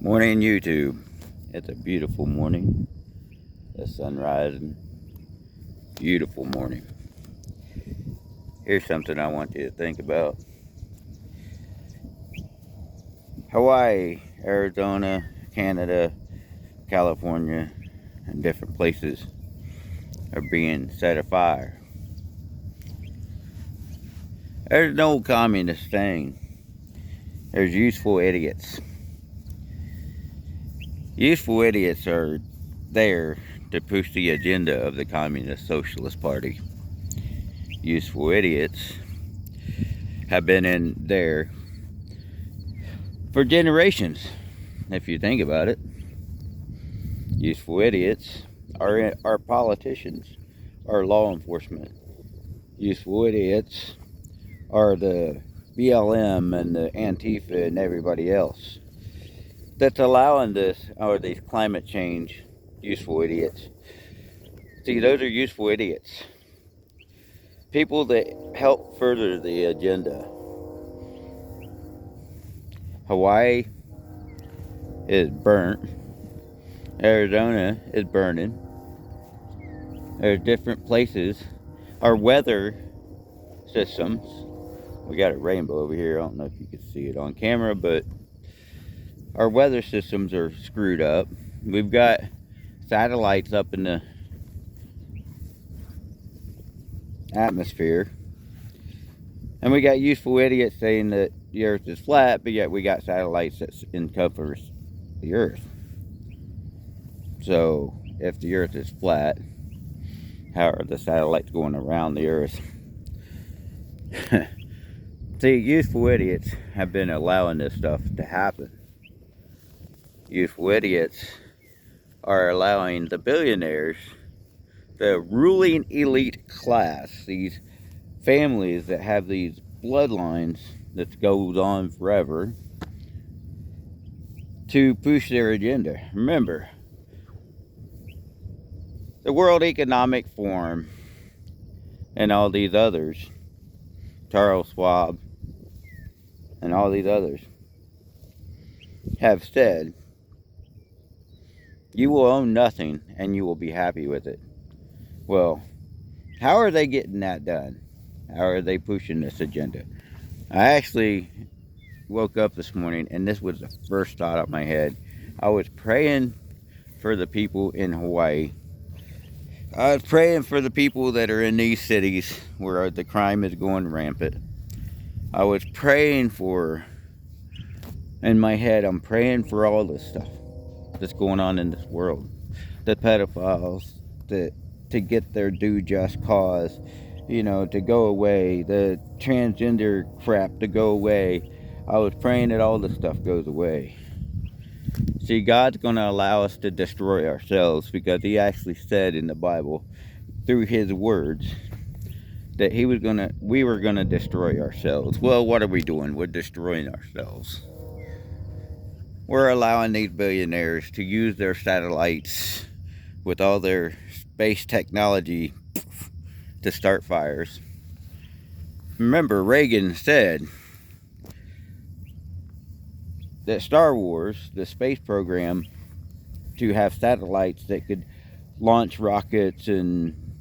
Morning, YouTube. It's a beautiful morning. The sun rising. Beautiful morning. Here's something I want you to think about. Hawaii, Arizona, Canada, California, and different places are being set afire. There's no communist thing. There's useful idiots. Useful idiots are there to push the agenda of the Communist Socialist Party. Useful idiots have been in there for generations, if you think about it. Useful idiots are politicians, are law enforcement. Useful idiots are the BLM and the Antifa and everybody else that's allowing this, or these climate change useful idiots. See, those are useful idiots. People that help further the agenda. Hawaii is burnt. Arizona is burning. There's different places. Our weather systems. We got a rainbow over here. I don't know if you can see it on camera, but our weather systems are screwed up. We've got satellites up in the atmosphere. And we got useful idiots saying that the earth is flat, but yet we got satellites that encompass the earth. So if the earth is flat, how are the satellites going around the earth? See, useful idiots have been allowing this stuff to happen. Useful idiots are allowing the billionaires, the ruling elite class, these families that have these bloodlines that goes on forever, to push their agenda. Remember, the World Economic Forum and all these others, Charles Schwab and all these others, have said, you will own nothing and you will be happy with it. Well, how are they getting that done? How are they pushing this agenda? I actually woke up this morning and this was the first thought up my head. I was praying for the people in Hawaii. I was praying for the people that are in these cities where the crime is going rampant. I was praying for, in my head, I'm praying for all this stuff that's going on in this world. The pedophiles, to get their due just cause, to go away. The transgender crap to go away. I was praying that all this stuff goes away. See, God's going to allow us to destroy ourselves because He actually said in the Bible, through His words, that we were going to destroy ourselves. Well, what are we doing? We're destroying ourselves. We're allowing these billionaires to use their satellites with all their space technology to start fires. Remember, Reagan said that Star Wars, the space program, to have satellites that could launch rockets and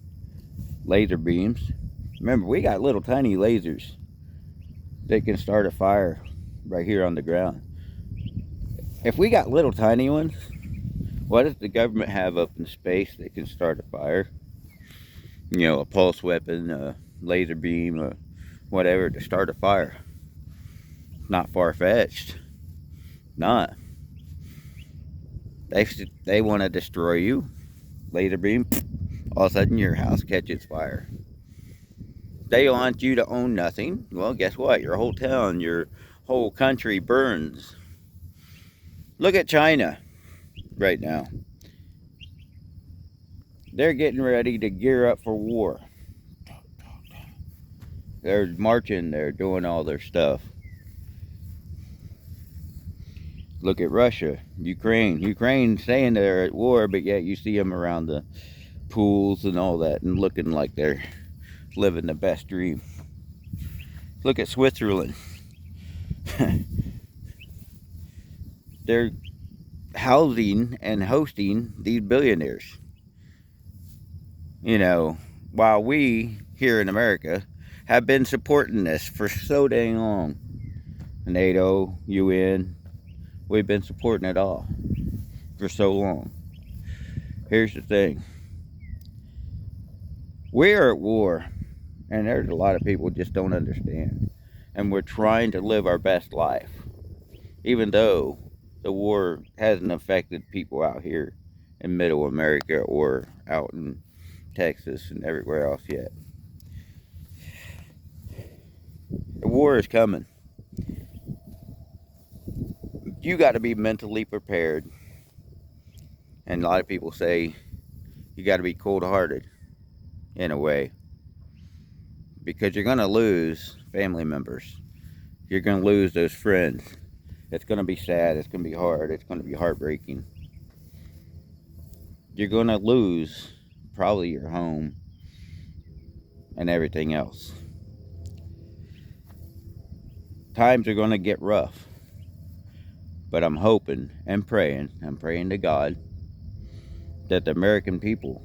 laser beams. Remember, we got little tiny lasers that can start a fire right here on the ground. If we got little tiny ones, what does the government have up in space that can start a fire? A pulse weapon, a laser beam, or whatever to start a fire. Not far-fetched. Not. They want to destroy you. Laser beam, all of a sudden your house catches fire. They want you to own nothing. Well, guess what? Your whole town, your whole country burns. Look at China right now. They're getting ready to gear up for war. They're marching, they're doing all their stuff. Look at Russia, Ukraine. Ukraine's saying they're at war, but yet you see them around the pools and all that and looking like they're living the best dream. Look at Switzerland. They're housing and hosting these billionaires. You know, while we here in America have been supporting this for so dang long. NATO, UN, we've been supporting it all for so long. Here's the thing. We are at war, and there's a lot of people just don't understand. And we're trying to live our best life, even though the war hasn't affected people out here in Middle America or out in Texas and everywhere else yet. The war is coming. You got to be mentally prepared. And a lot of people say you got to be cold-hearted in a way, because you're going to lose family members. You're going to lose those friends. It's going to be sad. It's going to be hard. It's going to be heartbreaking. You're going to lose probably your home and everything else. Times are going to get rough. But I'm hoping and praying, I'm praying to God that the American people,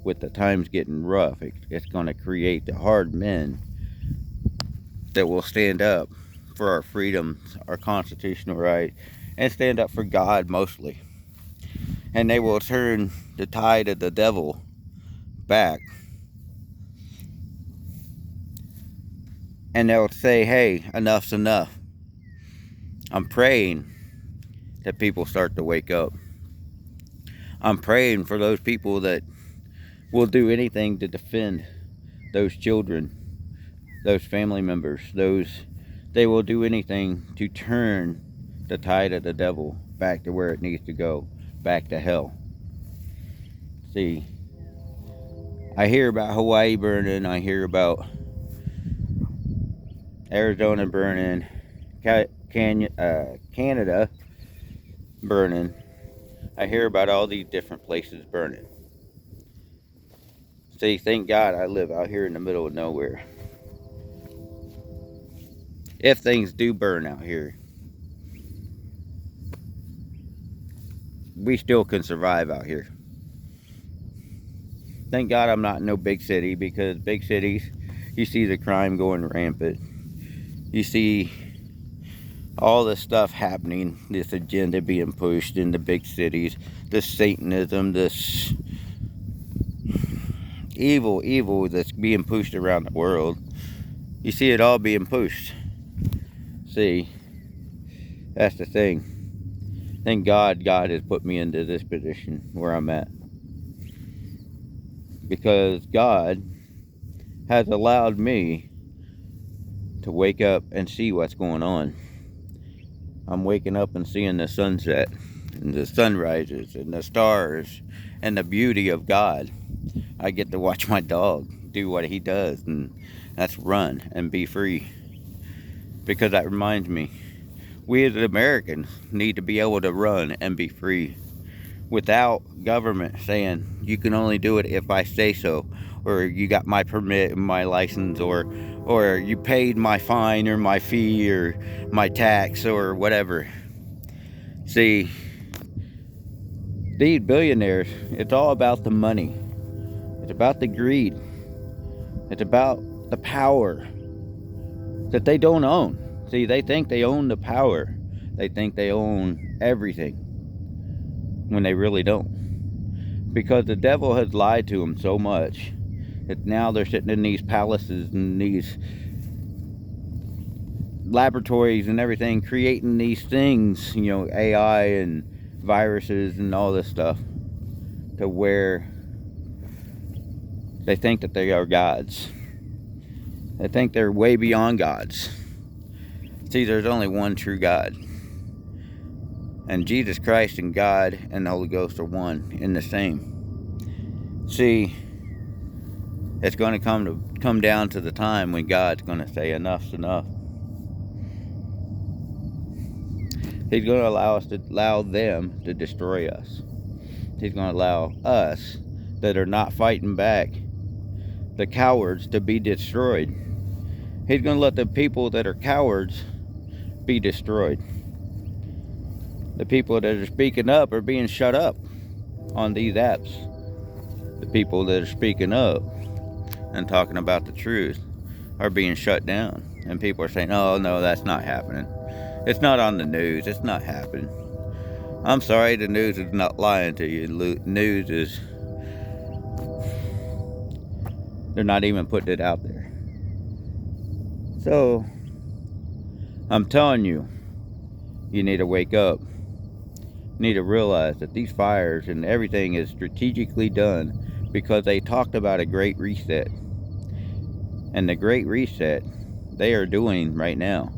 with the times getting rough, it's going to create the hard men that will stand up for our freedoms, our constitutional right, and stand up for God mostly. And they will turn the tide of the devil back. And they'll say, hey, enough's enough. I'm praying that people start to wake up. I'm praying for those people that will do anything to defend those children, those family members, they will do anything to turn the tide of the devil back to where it needs to go, back to hell. See, I hear about Hawaii burning, I hear about Arizona burning, Canada burning. I hear about all these different places burning. See, thank God I live out here in the middle of nowhere. If things do burn out here, we still can survive out here. Thank God I'm not in no big city, because big cities, you see the crime going rampant. You see all this stuff happening, this agenda being pushed in the big cities, this Satanism, this evil that's being pushed around the world. You see it all being pushed. See, that's the thing. Thank God has put me into this position where I'm at. Because God has allowed me to wake up and see what's going on. I'm waking up and seeing the sunset and the sunrises and the stars and the beauty of God. I get to watch my dog do what he does, and that's run and be free. Because that reminds me, we as Americans need to be able to run and be free without government saying you can only do it if I say so, or you got my permit and my license, or you paid my fine or my fee or my tax or whatever. See, these billionaires, it's all about the money. It's about the greed. It's about the power that they don't own. See, they think they own the power. They think they own everything, when they really don't. Because the devil has lied to them so much that now they're sitting in these palaces and these laboratories and everything, creating these things, AI and viruses and all this stuff, to where they think that they are gods. They think they're way beyond gods. See, there's only one true God. And Jesus Christ and God and the Holy Ghost are one and the same. See, it's going to come down to the time when God's going to say enough's enough. He's going to allow them to destroy us. He's going to allow us that are not fighting back, the cowards, to be destroyed. He's going to let the people that are cowards be destroyed. The people that are speaking up are being shut up on these apps. The people that are speaking up and talking about the truth are being shut down. And people are saying, oh, no, that's not happening. It's not on the news. It's not happening. I'm sorry, the news is not lying to you. News is, they're not even putting it out there. So, I'm telling you, you need to wake up. You need to realize that these fires and everything is strategically done because they talked about a great reset. And the great reset they are doing right now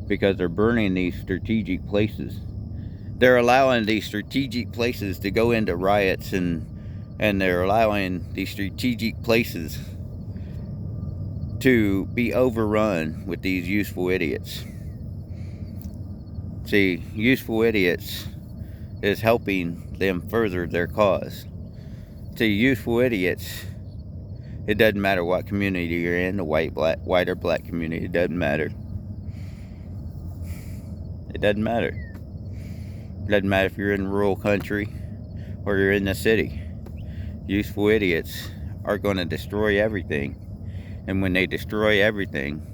because they're burning these strategic places. They're allowing these strategic places to go into riots, and they're allowing these strategic places to be overrun with these useful idiots. See, useful idiots is helping them further their cause. See, useful idiots, it doesn't matter what community you're in, the white or black community, it doesn't matter. It doesn't matter. It doesn't matter if you're in rural country or you're in the city. Useful idiots are going to destroy everything. And when they destroy everything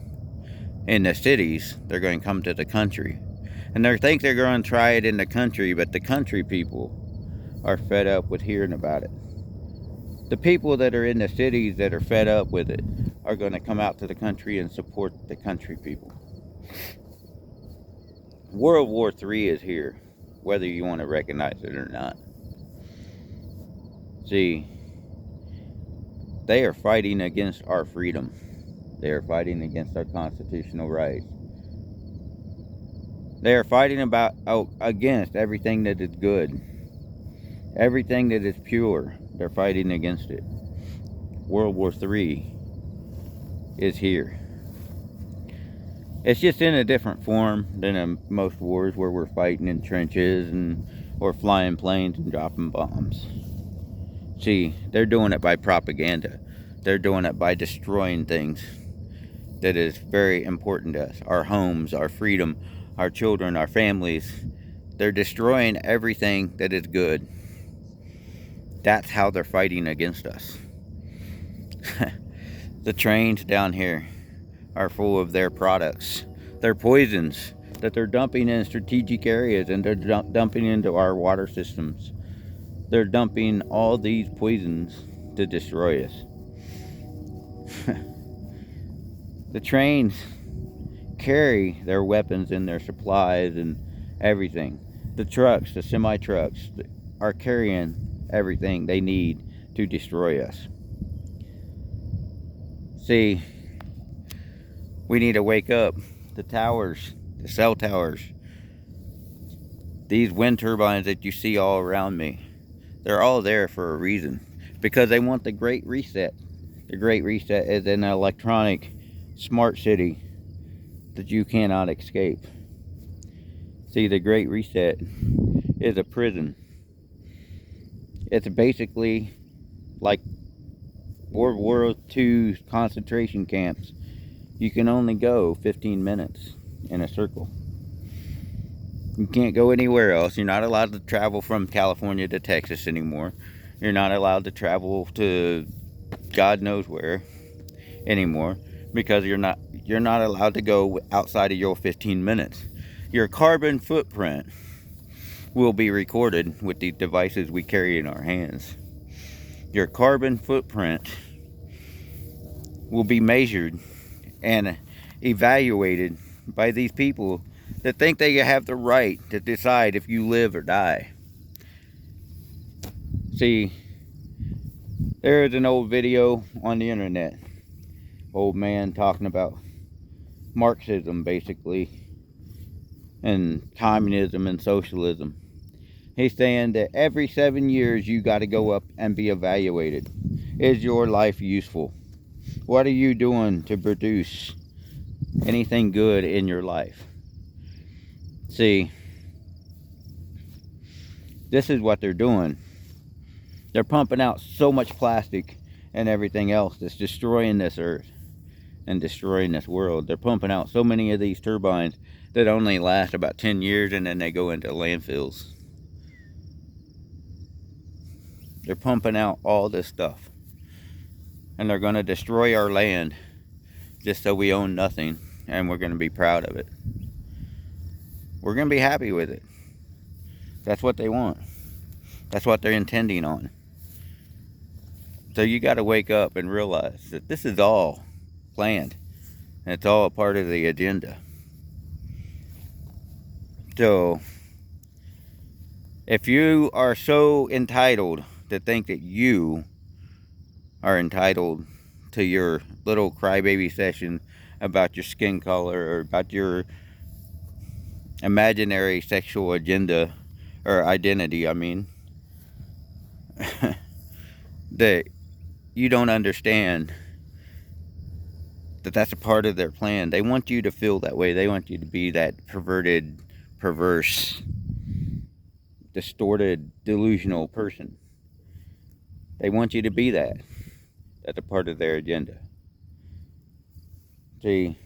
in the cities, they're going to come to the country. And they think they're going to try it in the country, but the country people are fed up with hearing about it. The people that are in the cities that are fed up with it are going to come out to the country and support the country people. World War III is here, whether you want to recognize it or not. See, they are fighting against our freedom. They are fighting against our constitutional rights. They are fighting against everything that is good. Everything that is pure, they're fighting against it. World War III is here. It's just in a different form than in most wars where we're fighting in trenches or flying planes and dropping bombs. See, they're doing it by propaganda. They're doing it by destroying things that is very important to us. Our homes, our freedom, our children, our families. They're destroying everything that is good. That's how they're fighting against us. The trains down here are full of their products. They're poisons that they're dumping in strategic areas, and they're dumping into our water systems. They're dumping all these poisons to destroy us. The trains carry their weapons and their supplies and everything. The trucks, the semi-trucks, are carrying everything they need to destroy us. See, we need to wake up. The towers, the cell towers, these wind turbines that you see all around me, they're all there for a reason. Because they want the Great Reset. The Great Reset is an electronic smart city that you cannot escape. See, the Great Reset is a prison. It's basically like World War II concentration camps. You can only go 15 minutes in a circle. You can't go anywhere else. You're not allowed to travel from California to Texas anymore. You're not allowed to travel to God knows where anymore, because you're not allowed to go outside of your 15 minutes. Your carbon footprint will be recorded with the devices we carry in our hands. Your carbon footprint will be measured and evaluated by these people that think they have the right to decide if you live or die. See, there is an old video on the internet, old man talking about Marxism basically, and communism and socialism. He's saying that every 7 years you got to go up and be evaluated. Is your life useful? What are you doing to produce anything good in your life? See, this is what they're doing. They're pumping out so much plastic and everything else that's destroying this earth and destroying this world. They're pumping out so many of these turbines that only last about 10 years and then they go into landfills. They're pumping out all this stuff. And they're going to destroy our land just so we own nothing. And we're going to be proud of it. We're going to be happy with it. That's what they want. That's what they're intending on. So you got to wake up and realize that this is all planned. And it's all a part of the agenda. So, if you are so entitled to think that you are entitled to your little crybaby session about your skin color or about your imaginary sexual agenda or identity, that you don't understand that that's a part of their plan. They want you to feel that way. They want you to be that perverted, perverse, distorted, delusional person. They want you to be that. That's a part of their agenda. See,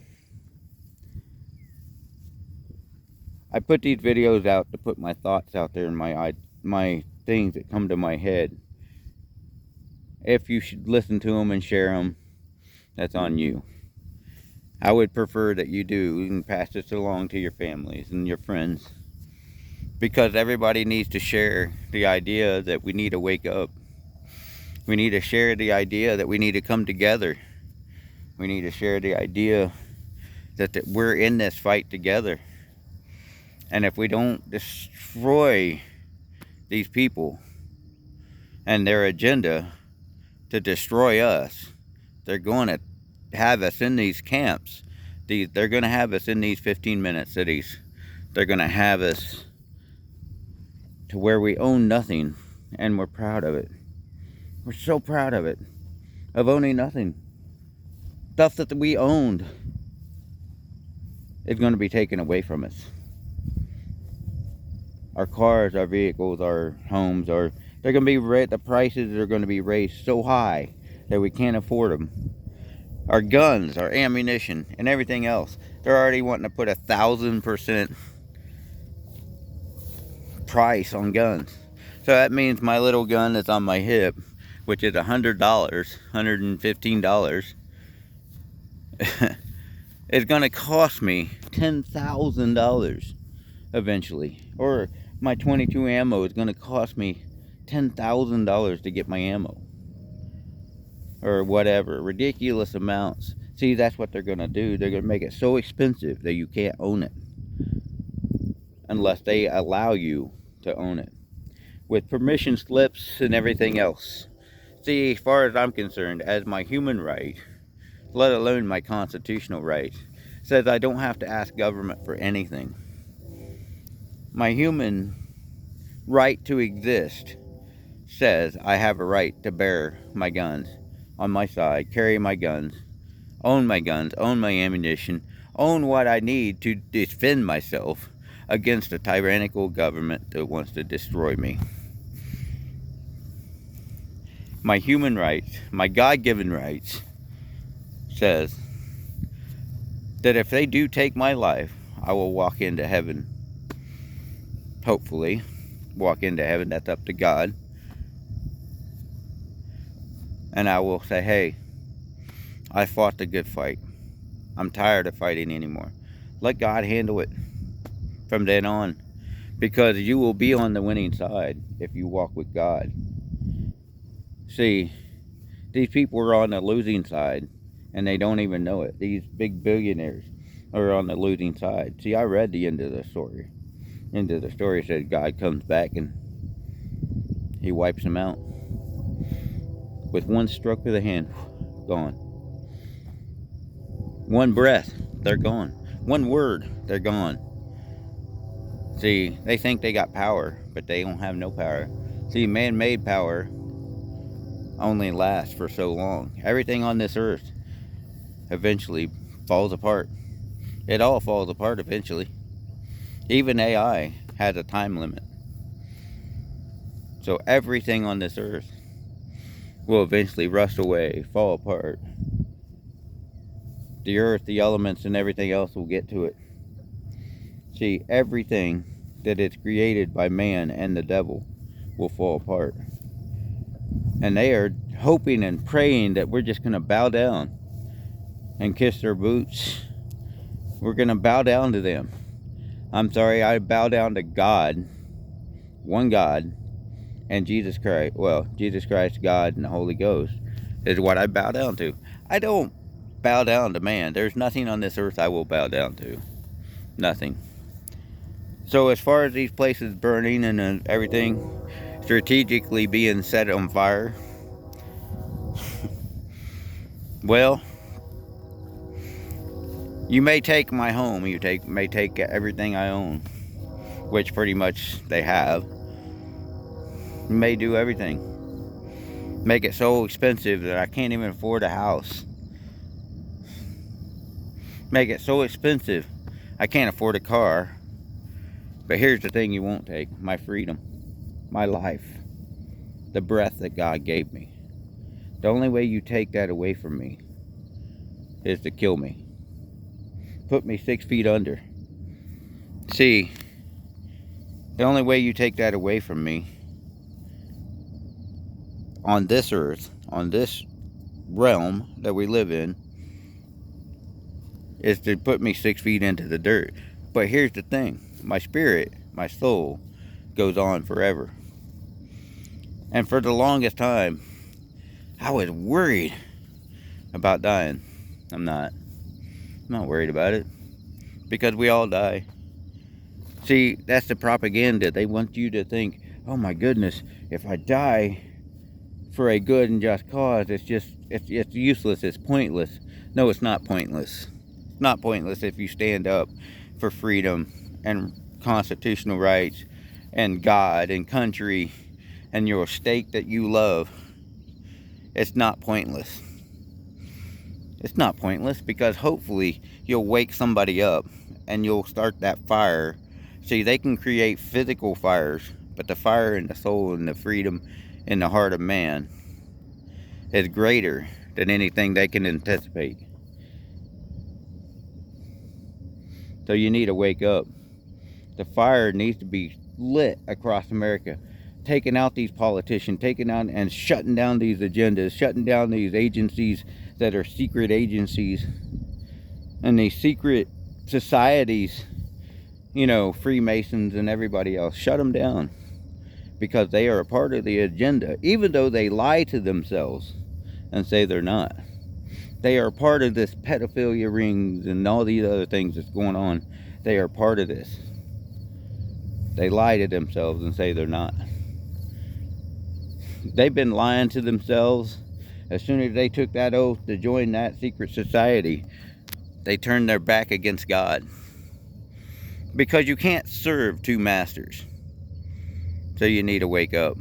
I put these videos out to put my thoughts out there and my things that come to my head. If you should listen to them and share them, that's on you. I would prefer that you do and pass this along to your families and your friends, because everybody needs to share the idea that we need to wake up. We need to share the idea that we need to come together. We need to share the idea that we're in this fight together. And if we don't destroy these people and their agenda to destroy us, they're going to have us in these camps. They're going to have us in these 15-minute cities. They're going to have us to where we own nothing, and we're proud of it. We're so proud of it, of owning nothing. Stuff that we owned is going to be taken away from us. Our cars, our vehicles, our homes, they're going to be, the prices are going to be raised so high that we can't afford them. Our guns, our ammunition, and everything else, they're already wanting to put 1,000% price on guns. So that means my little gun that's on my hip, which is $100, $115, is going to cost me $10,000 eventually. Or my 22 ammo is going to cost me $10,000 to get my ammo. Or whatever, ridiculous amounts. See, that's what they're going to do. They're going to make it so expensive that you can't own it unless they allow you to own it with permission slips and everything else. See, as far as I'm concerned, as my human right, let alone my constitutional right, says I don't have to ask government for anything. My human right to exist says I have a right to bear my guns on my side, carry my guns, own my ammunition, own what I need to defend myself against a tyrannical government that wants to destroy me. My human rights, my God-given rights, says that if they do take my life, I will walk into heaven. Hopefully, walk into heaven. That's up to God. And I will say, hey, I fought the good fight. I'm tired of fighting anymore. Let God handle it from then on. Because you will be on the winning side if you walk with God. See, these people are on the losing side, and they don't even know it. These big billionaires are on the losing side. See, I read the end of the story. End of the story said God comes back and he wipes them out. With one stroke of the hand, gone. One breath, they're gone. One word, they're gone. See, they think they got power, but they don't have no power. See, man-made power only lasts for so long. Everything on this earth eventually falls apart. It all falls apart eventually. Even AI has a time limit. So everything on this earth will eventually rust away, fall apart. The earth, the elements, and everything else will get to it. See, everything that is created by man and the devil will fall apart. And they are hoping and praying that we're just going to bow down and kiss their boots. We're going to bow down to them. I'm sorry, I bow down to God, one God, and Jesus Christ. Well, Jesus Christ, God, and the Holy Ghost is what I bow down to. I don't bow down to man. There's nothing on this earth I will bow down to. Nothing. So as far as these places burning and everything strategically being set on fire, well, you may take my home, may take everything I own, which pretty much they have. You may do everything. Make it so expensive that I can't even afford a house. Make it so expensive I can't afford a car. But here's the thing you won't take: my freedom, my life, the breath that God gave me. The only way you take that away from me is to kill me. Put me 6 feet under. See, the only way you take that away from me on this earth, on this realm that we live in, is to put me 6 feet into the dirt. But here's the thing: my spirit, my soul, goes on forever. And for the longest time, I was worried about dying. I'm not worried about it, because we all die. See, that's the propaganda. They want you to think, oh my goodness, if I die for a good and just cause, it's useless, it's pointless. No, it's not pointless. It's not pointless if you stand up for freedom and constitutional rights and God and country and your state that you love. It's not pointless. It's not pointless, because hopefully you'll wake somebody up and you'll start that fire. See, they can create physical fires, but the fire in the soul and the freedom in the heart of man is greater than anything they can anticipate. So you need to wake up. The fire needs to be lit across America. Taking out these politicians, taking out and shutting down these agendas, shutting down these agencies that are secret agencies, and these secret societies, you know, Freemasons and everybody else. Shut them down, because they are a part of the agenda, even though they lie to themselves and say they're not. They are part of this pedophilia rings and all these other things that's going on. They are part of this. They lie to themselves and say they're not. They've been lying to themselves. As soon as they took that oath to join that secret society, they turned their back against God. Because you can't serve two masters. So you need to wake up.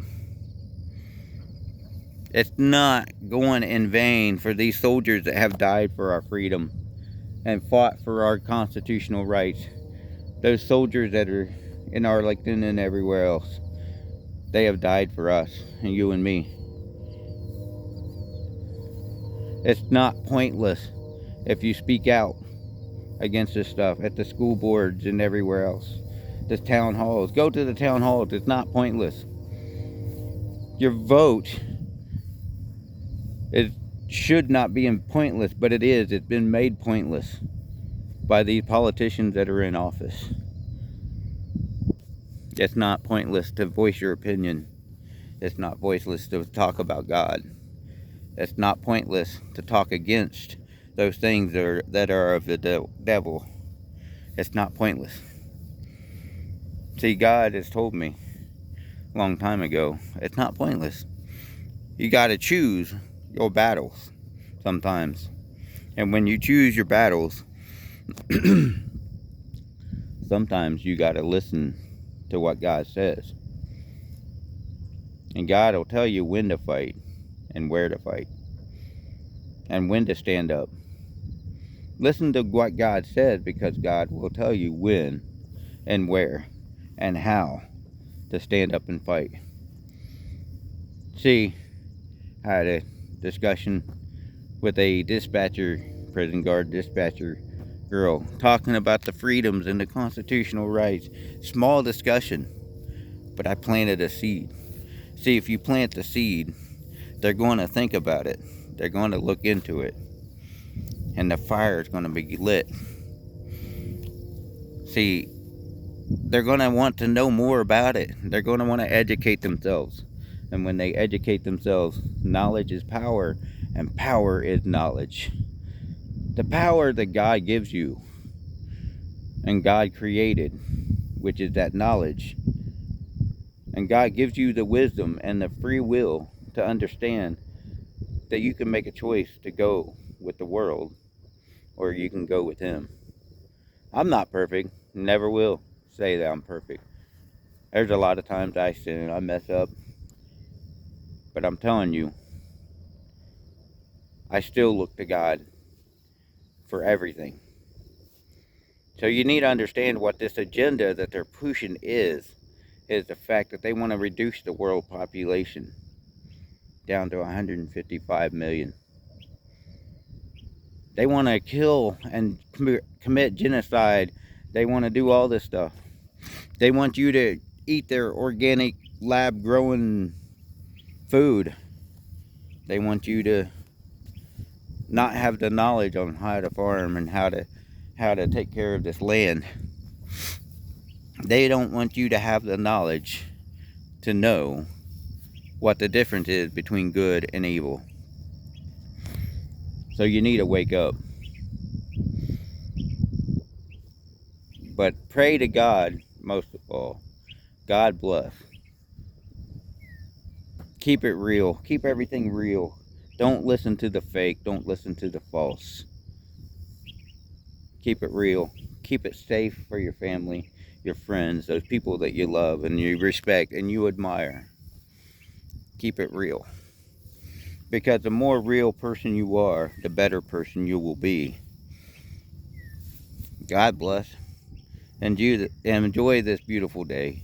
It's not going in vain for these soldiers that have died for our freedom and fought for our constitutional rights. Those soldiers that are in Arlington and everywhere else, they have died for us and you and me. It's not pointless if you speak out against this stuff at the school boards and everywhere else. The town halls. Go to the town halls. It's not pointless. Your vote should not be pointless, but it is. It's been made pointless by these politicians that are in office. It's not pointless to voice your opinion. It's not voiceless to talk about God. It's not pointless to talk against those things that are of the devil. It's not pointless. See, God has told me a long time ago, it's not pointless. You got to choose your battles sometimes. And when you choose your battles, sometimes you got to listen to what God says. And God will tell you when to fight and where to fight and when to stand up. Listen to what God says, because God will tell you when and where and how to stand up and fight. See, I had a discussion with a dispatcher, prison guard dispatcher, girl talking about the freedoms and the constitutional rights. Small discussion, but I planted a seed. See, if you plant the seed, they're going to think about it. They're going to look into it. And the fire is going to be lit. See, they're going to want to know more about it. They're going to want to educate themselves. And when they educate themselves, knowledge is power, and power is knowledge. The power that God gives you and God created, which is that knowledge, and God gives you the wisdom and the free will to understand that you can make a choice to go with the world or you can go with Him. I'm not perfect, never will say that I'm perfect. There's a lot of times I sin, I mess up, but I'm telling you, I still look to God for everything. So you need to understand what this agenda that they're pushing is the fact that they want to reduce the world population down to 155 million. They want to kill and commit genocide. They want to do all this stuff. They want you to eat their organic lab grown food. They want you to not have the knowledge on how to farm and how to take care of this land. They don't want you to have the knowledge to know what the difference is between good and evil. So you need to wake up. But pray to God most of all. God bless. Keep it real. Keep everything real. Don't listen to the fake. Don't listen to the false. Keep it real. Keep it safe for your family, your friends, those people that you love and you respect and you admire. Keep it real. Because the more real person you are, the better person you will be. God bless. And enjoy this beautiful day.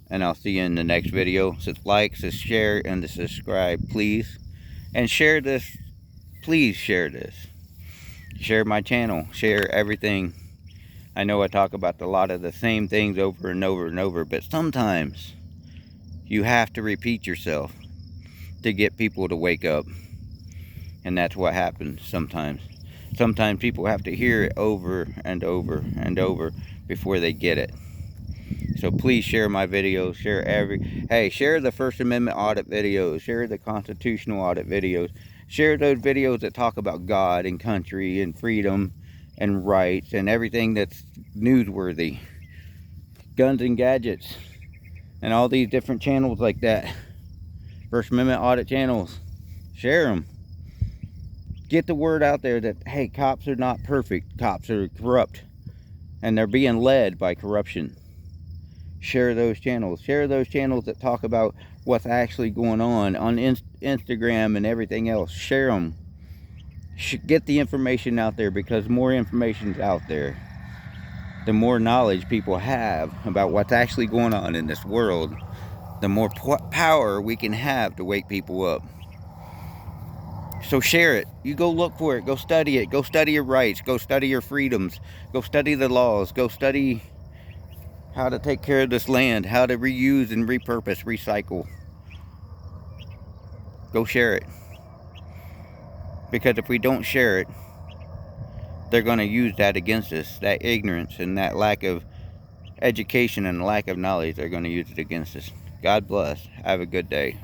And I'll see you in the next video. So like, share, and subscribe, please. And share this. Please share this. Share my channel. Share everything. I know I talk about a lot of the same things over and over and over, but sometimes you have to repeat yourself to get people to wake up. And that's what happens sometimes. Sometimes people have to hear it over and over and over before they get it. So please share my videos, share the First Amendment audit videos, share the constitutional audit videos, share those videos that talk about God and country and freedom and rights and everything that's newsworthy. Guns and gadgets and all these different channels like that. First Amendment audit channels, share them. Get the word out there that, hey, cops are not perfect. Cops are corrupt. And they're being led by corruption. Share those channels. Share those channels that talk about what's actually going on Instagram and everything else. Share them. Get the information out there, because more information is out there, the more knowledge people have about what's actually going on in this world, the more power we can have to wake people up. So share it. You go look for it. Go study it. Go study your rights. Go study your freedoms. Go study the laws. Go study how to take care of this land. How to reuse and repurpose, recycle. Go share it. Because if we don't share it, they're going to use that against us. That ignorance and that lack of education and lack of knowledge, they're going to use it against us. God bless. Have a good day.